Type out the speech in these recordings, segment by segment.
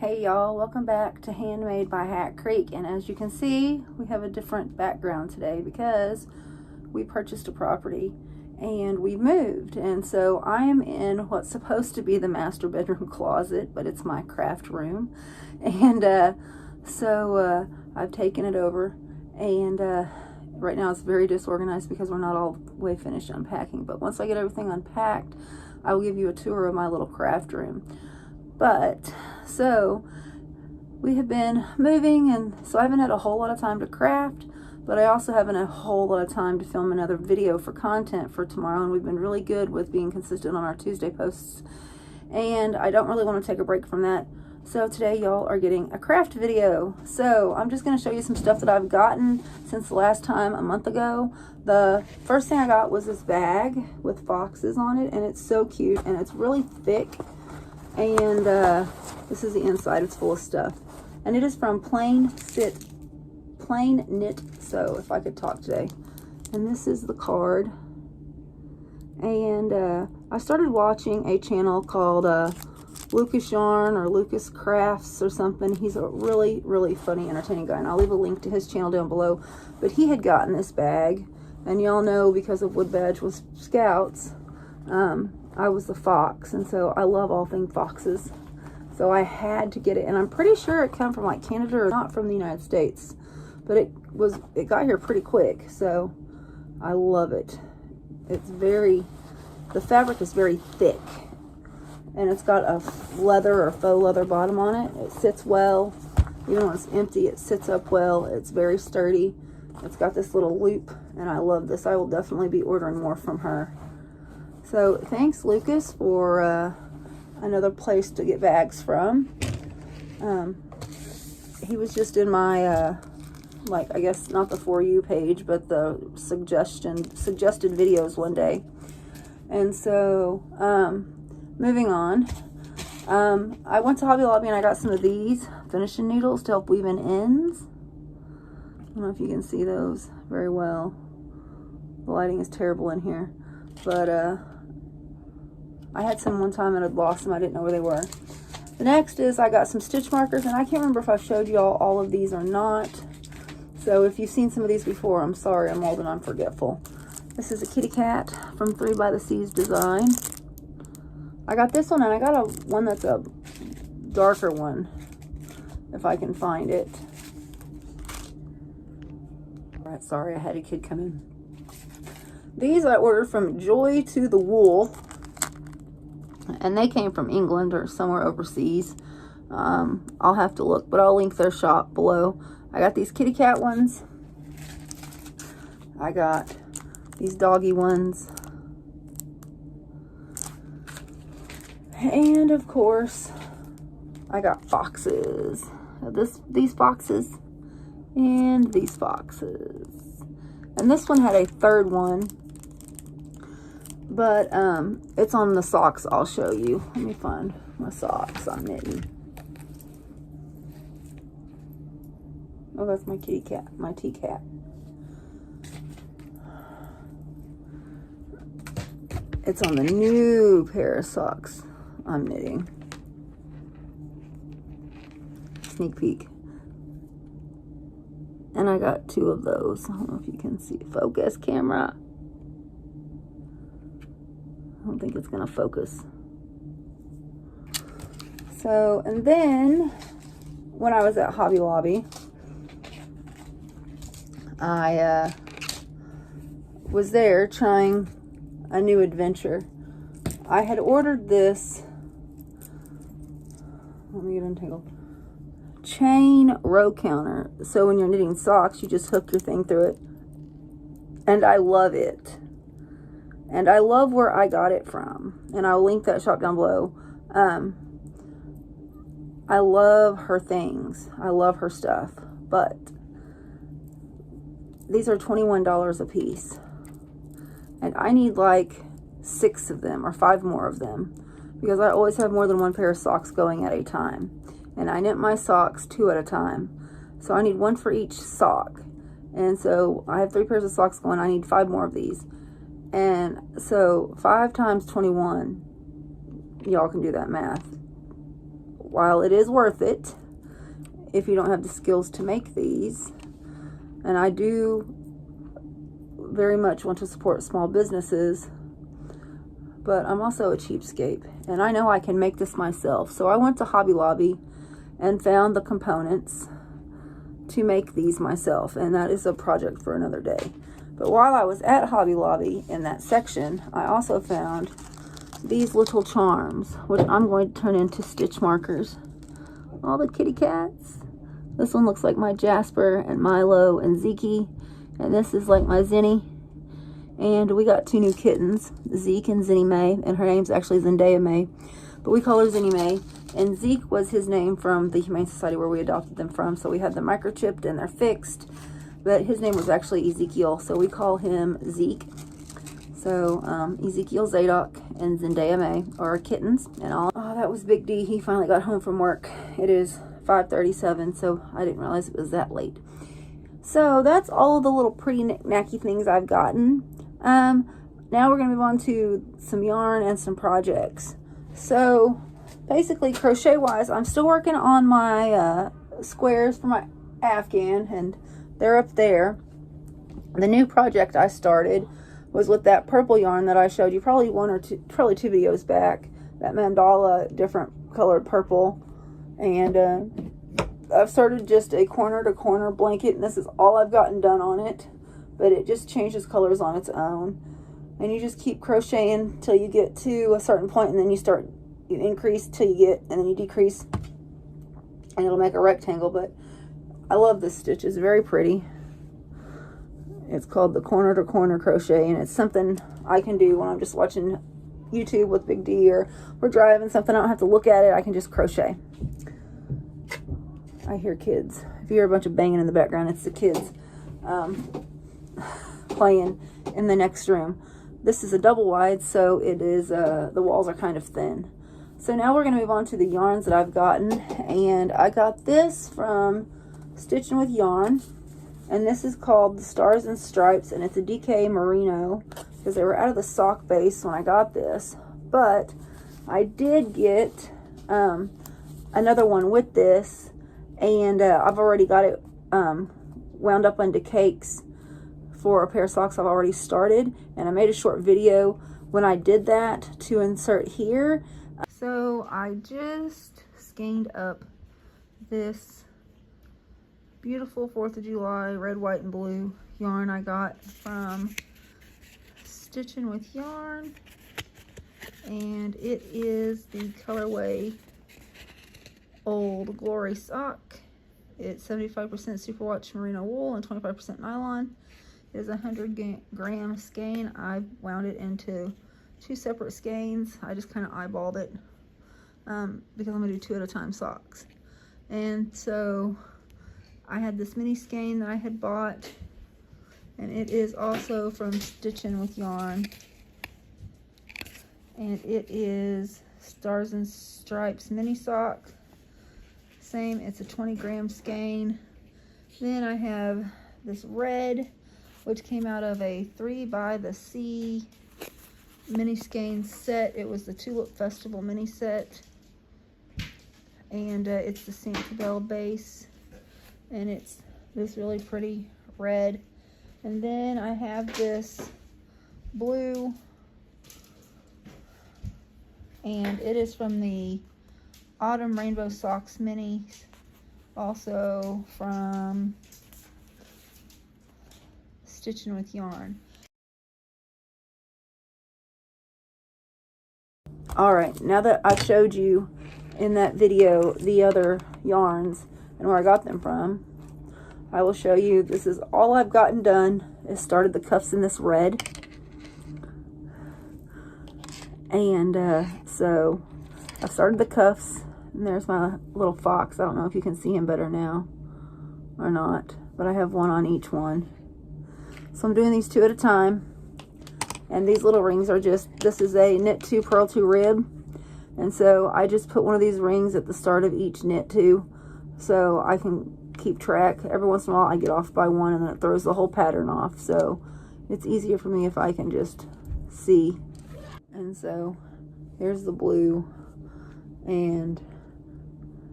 Hey y'all, welcome back to Handmade by Hat Creek. And as you can see, we have a different background today because we purchased a property and we moved. And so I am in what's supposed to be the master bedroom closet, but it's my craft room. And so I've taken it over, and right now it's very disorganized because we're not all the way finished unpacking. But once I get everything unpacked, I will give you a tour of my little craft room. But so we have been moving, and so I haven't had a whole lot of time to craft, but I also haven't had a whole lot of time to film another video for content for tomorrow. And we've been really good with being consistent on our Tuesday posts, and I don't really want to take a break from that. So today y'all are getting a craft video. So I'm just going to show you some stuff that I've gotten since the last time a month ago. The first thing I got was this bag with foxes on it, and it's so cute, and it's really thick. And this is the inside. It's full of stuff, and it is from Plain Knit Sew, if I could talk today. And this is the card. And I started watching a channel called Lucas Yarn or Lucas Crafts or something. He's a really, really funny, entertaining guy, and I'll leave a link to his channel down below. But he had gotten this bag, and y'all know because of Wood Badge was Scouts, I was the fox, and so I love all things foxes. So I had to get it, and I'm pretty sure it came from like Canada or not from the United States, but it got here pretty quick. So I love it. The fabric is very thick, and it's got a leather or faux leather bottom on it. It sits well, even when it's empty. It sits up well. It's very sturdy. It's got this little loop, and I love this. I will definitely be ordering more from her. So thanks, Lucas, for another place to get bags from. He was just in my I guess not the For You page, but the suggested videos one day. And so moving on, I went to Hobby Lobby and I got some of these finishing needles to help weave in ends. I don't know if you can see those very well. The lighting is terrible in here, but I had some one time and I'd lost them. I didn't know where they were. The next is I got some stitch markers, and I can't remember if I showed you all of these or not. So if you've seen some of these before, I'm sorry, I'm old and I'm forgetful. This is a kitty cat from 3 by the Seas Design. I got this one, and I got one that's a darker one, if I can find it. All right, sorry, I had a kid come in. These I ordered from Joy to the Wool, and they came from England or somewhere overseas. I'll have to look, but I'll link their shop below. I got these kitty cat ones. I got these doggy ones. And of course, I got foxes. These foxes and these foxes. And this one had a third one, but it's on the socks. I'll show you. Let me find my socks I'm knitting. Oh, that's my kitty cat, my tea cat. It's on the new pair of socks I'm knitting. Sneak peek. And I got 2 of those. I don't know if you can see. Focus, camera. I don't think it's gonna focus. So, and then when I was at Hobby Lobby, I was there trying a new adventure. I had ordered this, let me get untangled, chain row counter. So when you're knitting socks, you just hook your thing through it. And I love it. And I love where I got it from. And I'll link that shop down below. I love her things. I love her stuff. But these are $21 a piece. And I need like 6 of them or 5 more of them, because I always have more than 1 pair of socks going at a time. And I knit my socks 2 at a time. So I need 1 for each sock. And so I have 3 pairs of socks going. I need 5 more of these. And so 5 times 21, y'all can do that math. while it is worth it, if you don't have the skills to make these, and I do very much want to support small businesses, but I'm also a cheapskate, and I know I can make this myself. So I went to Hobby Lobby and found the components to make these myself, and that is a project for another day. But while I was at Hobby Lobby in that section, I also found these little charms, which I'm going to turn into stitch markers. All the kitty cats. This one looks like my Jasper and Milo and Zeke, and this is like my Zinni. And we got 2 new kittens, Zeke and Zinni May, and her name's actually Zendaya May, but we call her Zinni May. And Zeke was his name from the Humane Society where we adopted them from, so we had them microchipped and they're fixed, but his name was actually Ezekiel, so we call him Zeke. So Ezekiel Zadok and Zendaya May are our kittens and all. Oh, that was Big D. He finally got home from work. It is 5:37, so I didn't realize it was that late. So that's all of the little pretty knick-knacky things I've gotten. Now we're gonna move on to some yarn and some projects. So basically, crochet wise, I'm still working on my squares for my Afghan, and they're up there. The new project I started was with that purple yarn that I showed you probably two videos back, that mandala different colored purple. And I've started just a corner to corner blanket, and this is all I've gotten done on it, but it just changes colors on its own. And you just keep crocheting till you get to a certain point, and then you increase till you get, and then you decrease, and it'll make a rectangle. But I love this stitch. It's very pretty. It's called the corner to corner crochet, and it's something I can do when I'm just watching YouTube with Big D, or we're driving something. I don't have to look at it. I can just crochet. I hear kids. If you hear a bunch of banging in the background, it's the kids playing in the next room. This is a double wide, so it is the walls are kind of thin. So now we're going to move on to the yarns that I've gotten, and I got this from Stitching with Yarn, and this is called the Stars and Stripes, and it's a DK Merino, because they were out of the sock base when I got this. But I did get another one with this, and I've already got it wound up into cakes for a pair of socks I've already started, and I made a short video when I did that to insert here. So I just skeined up this beautiful 4th of July red, white, and blue yarn I got from Stitching with Yarn, and it is the colorway Old Glory sock. It's 75% superwash merino wool and 25% nylon. It is a 100-gram skein. I wound it into 2 separate skeins. I just kind of eyeballed it because I'm going to do 2 at a time socks. And so I had this mini skein that I had bought, and it is also from Stitching with Yarn. And it is Stars and Stripes mini sock. Same, it's a 20-gram skein. Then I have this red, which came out of a 3 by the Sea mini skein set. It was the Tulip Festival mini set, and it's the Santabelle base, and it's this really pretty red. And then I have this blue, and it is from the Autumn Rainbow Socks minis, also from Stitching with Yarn. Alright, now that I showed you in that video the other yarns and where I got them from, I will show you. This is all I've gotten done. I started the cuffs in this red, and so I've started the cuffs, and there's my little fox. I don't know if you can see him better now or not, but I have one on each one. So I'm doing these 2 at a time, and these little rings are just, this is a knit 2 purl 2 rib, and so I just put one of these rings at the start of each knit 2 so I can keep track. Every once in a while I get off by one, and then it throws the whole pattern off, so it's easier for me if I can just see. And so here's the blue, and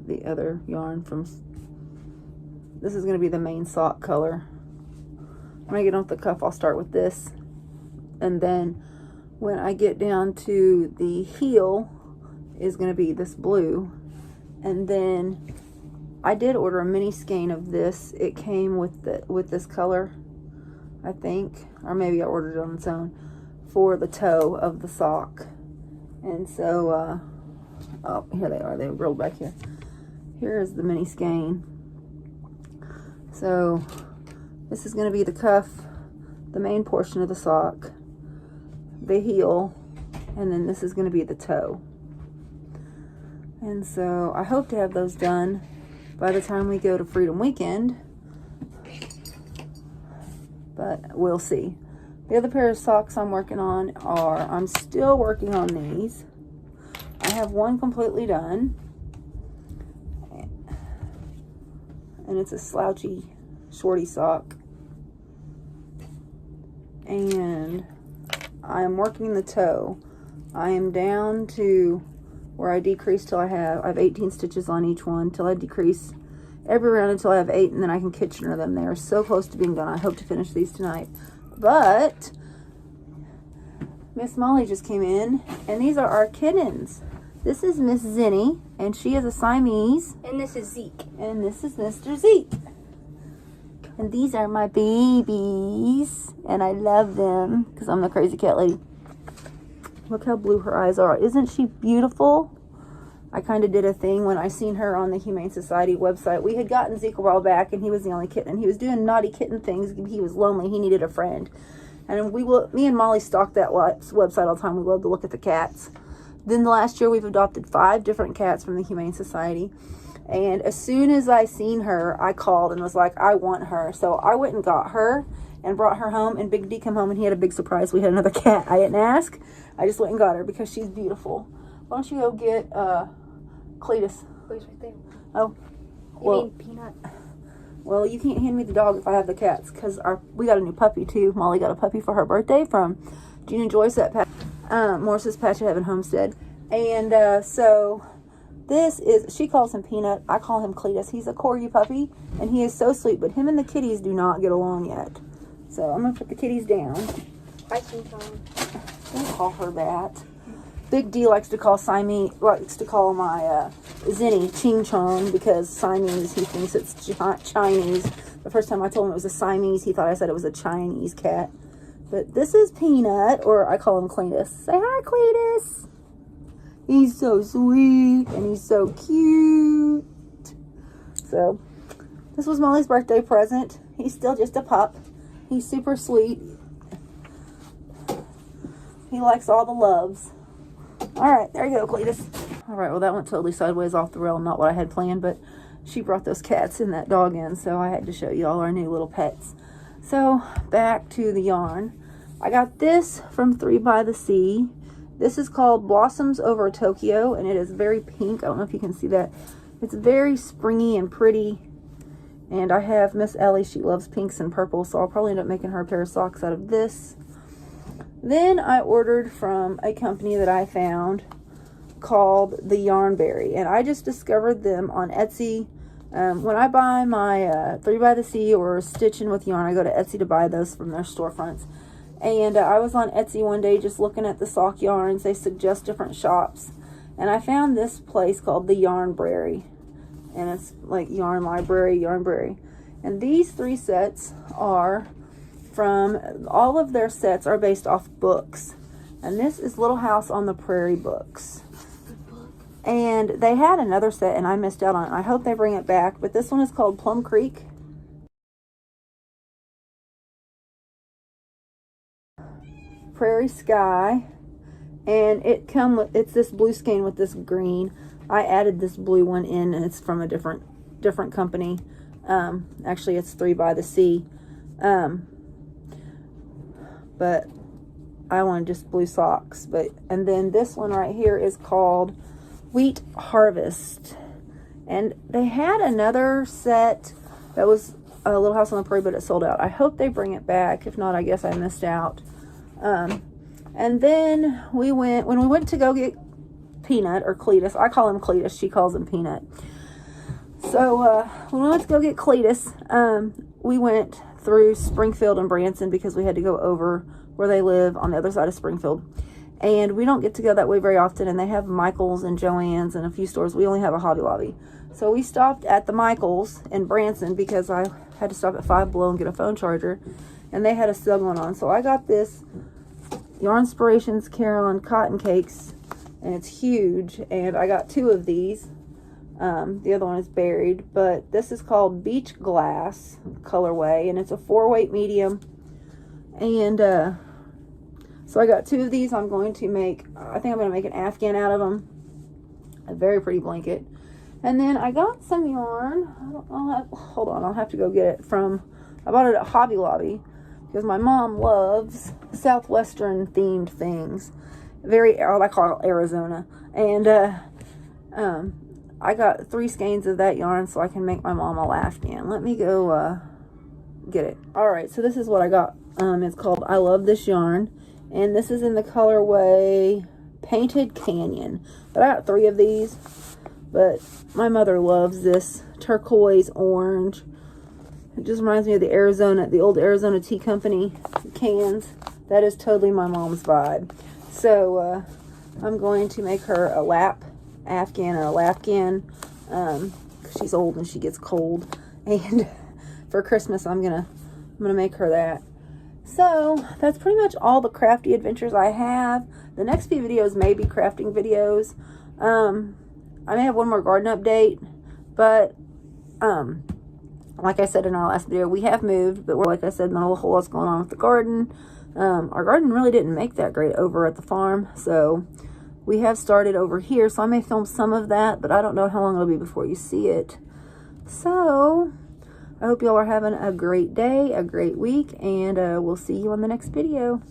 the other yarn from, this is going to be the main sock color. When I get on with the cuff, I'll start with this. And then when I get down to the heel is going to be this blue. And then I did order a mini skein of this. It came with this color, I think. Or maybe I ordered it on its own for the toe of the sock. And so, oh, here they are. They rolled back here. Here is the mini skein. So this is going to be the cuff, the main portion of the sock, the heel, and then this is going to be the toe. And so I hope to have those done by the time we go to Freedom Weekend, but we'll see. The other pair of socks I'm working on are, I'm still working on these. I have one completely done, and it's a slouchy shorty sock. And I'm working the toe. I am down to where I decrease till I have 18 stitches on each one, till I decrease every round until I have 8, and then I can Kitchener them. They are so close to being done. I hope to finish these tonight. But Miss Molly just came in, and these are our kittens. This is Miss Zinni, and she is a Siamese. And this is Zeke. And this is Mr. Zeke. And these are my babies, and I love them because I'm the crazy cat lady. Look how blue her eyes are. Isn't she beautiful? I kind of did a thing when I seen her on the Humane Society website. We had gotten Zeke a while back, and he was the only kitten. He was doing naughty kitten things. He was lonely. He needed a friend. And me and Molly stalked that website all the time. We love to look at the cats. Then the last year, we've adopted 5 different cats from the Humane Society. And as soon as I seen her, I called and was like, I want her. So I went and got her and brought her home. And Big D came home and he had a big surprise. We had another cat. I didn't ask. I just went and got her because she's beautiful. Why don't you go get Cletus? Who's right there? Oh. You mean Peanut? Well, you can't hand me the dog if I have the cats because we got a new puppy too. Molly got a puppy for her birthday from Gina and Joyce at Morris's Patch of Heaven Homestead. And so this is, she calls him Peanut. I call him Cletus. He's a corgi puppy, and he is so sweet, but him and the kitties do not get along yet. So I'm going to put the kitties down. Hi, Ching Chong. Don't call her that. Big D likes to call my Zinni Ching Chong because Siamese, he thinks it's Chinese. The first time I told him it was a Siamese, he thought I said it was a Chinese cat. But this is Peanut, or I call him Cletus. Say hi, Cletus. He's so sweet, and he's so cute. So, this was Molly's birthday present. He's still just a pup. He's super sweet. He likes all the loves. Alright, there you go, Cletus. Alright, well that went totally sideways off the rail. Not what I had planned, but she brought those cats and that dog in, so I had to show you all our new little pets. So, back to the yarn. I got this from 3 by the Sea. This is called Blossoms Over Tokyo, and it is very pink. I don't know if you can see that. It's very springy and pretty. And I have Miss Ellie. She loves pinks and purple, so I'll probably end up making her a pair of socks out of this. Then I ordered from a company that I found called the Yarnberry, and I just discovered them on Etsy. When I buy my 3 by the Sea or Stitching with Yarn, I go to Etsy to buy those from their storefronts. And I was on Etsy one day just looking at the sock yarns. They suggest different shops. And I found this place called the Yarnberry. And it's like Yarn Library, Yarnberry. And these 3 sets are from, all of their sets are based off books. And this is Little House on the Prairie books. And they had another set and I missed out on it. I hope they bring it back. But this one is called Plum Creek. Prairie Sky, and it's this blue skein with this green. I added this blue one in, and it's from a different company. Actually, it's 3 by the Sea, but I wanted just blue socks. And then this one right here is called Wheat Harvest, and they had another set that was a Little House on the Prairie, but it sold out. I hope they bring it back. If not, I guess I missed out. And then when we went to go get Peanut, or Cletus, I call him Cletus, she calls him Peanut. So when we went to go get Cletus, we went through Springfield and Branson because we had to go over where they live on the other side of Springfield. And we don't get to go that way very often, and they have Michael's and Joann's and a few stores. We only have a Hobby Lobby. So we stopped at the Michael's in Branson because I had to stop at Five Below and get a phone charger, and they had a sale going on. So I got this Yarnspirations Carolyn cotton cakes, and it's huge, and I got 2 of these. The other one is buried, but this is called Beach Glass colorway, and it's a 4-weight medium. And so I got 2 of these. I'm going to make, I think I'm going to make an Afghan out of them. A very pretty blanket. And then I got some yarn. Hold on, I'll have to go get it from, I bought it at Hobby Lobby because my mom loves Southwestern themed things. I call it Arizona. And I got 3 skeins of that yarn so I can make my mom a Afghan. Let me go get it. Alright, so this is what I got. It's called I Love This Yarn. And this is in the colorway Painted Canyon. But I got 3 of these. But my mother loves this turquoise orange. It just reminds me of the old Arizona Tea Company cans. That is totally my mom's vibe. So I'm going to make her a lap Afghan or a lapghan. She's old and she gets cold. And for Christmas I'm gonna make her that. So that's pretty much all the crafty adventures I have. The next few videos may be crafting videos. I may have one more garden update, but like I said in our last video, we have moved, but like I said, not a whole lot's going on with the garden. Our garden really didn't make that great over at the farm, so we have started over here, so I may film some of that, but I don't know how long it'll be before you see it. So I hope y'all are having a great day, a great week, and we'll see you on the next video.